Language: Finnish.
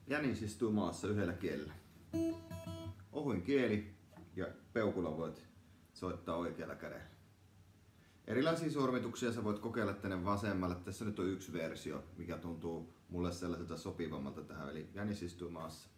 Jänis istuu maassa yhdellä kielellä. Ohuin kieli ja peukulla voit soittaa oikealla kädellä. Erilaisia sormituksia sä voit kokeilla tänne vasemmalle. Tässä nyt on yksi versio, mikä tuntuu mulle sellaiselta sopivammalta tähän. Eli Jänis istuu maassa.